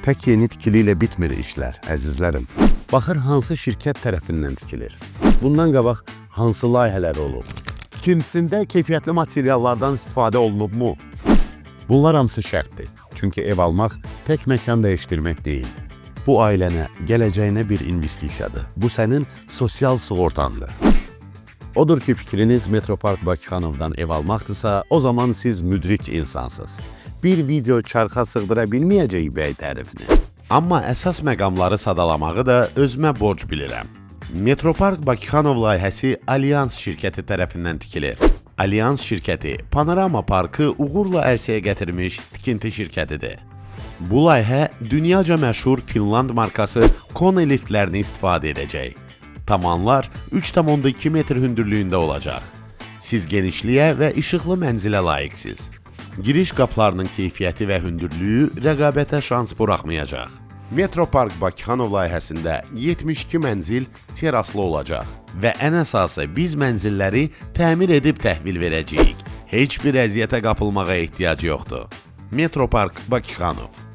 Tək yeni tikili ilə bitmir işlər, əzizlərim. Baxır hansı şirkət tərəfindən tikilir. Bundan qabaq hansı layihələr olub? İkincisində keyfiyyətli materiallardan istifadə olunubmu? Bunlar hamısı şərtdir. Çünki ev almaq tək məkan dəyişdirmək deyil. Bu ailənə, gələcəyinə bir investisiyadır. Bu sənin sosial sığortandır. Odur ki, fikriniz Metropark Bakıxanovdan ev almaqdırsa, o zaman siz müdrik insansınız. Bir video çarxa sığdıra bilməyəcək bəy tərifini. Amma əsas məqamları sadalamağı da özümə borc bilirəm. Metropark Bakıxanov layihəsi Alyans şirkəti tərəfindən tikilir. Alyans şirkəti Panorama Parkı uğurla ərsəyə gətirmiş tikinti şirkətidir. Bu layihə dünyaca məşhur Finland markası Kone liftlərini istifadə edəcək. Tavanlar 3,2 metr hündürlüyündə olacaq. Siz genişliyə və işıqlı mənzilə layiqsiniz. Giriş qapılarının keyfiyyəti və hündürlüyü rəqabətə şans buraxmayacaq. Metropark Bakıxanov layihəsində 72 mənzil teraslı olacaq və ən əsası biz mənzilləri təmir edib təhvil verəcəyik. Heç bir əziyyətə qapılmağa ehtiyac yoxdur. Metropark Bakıxanov.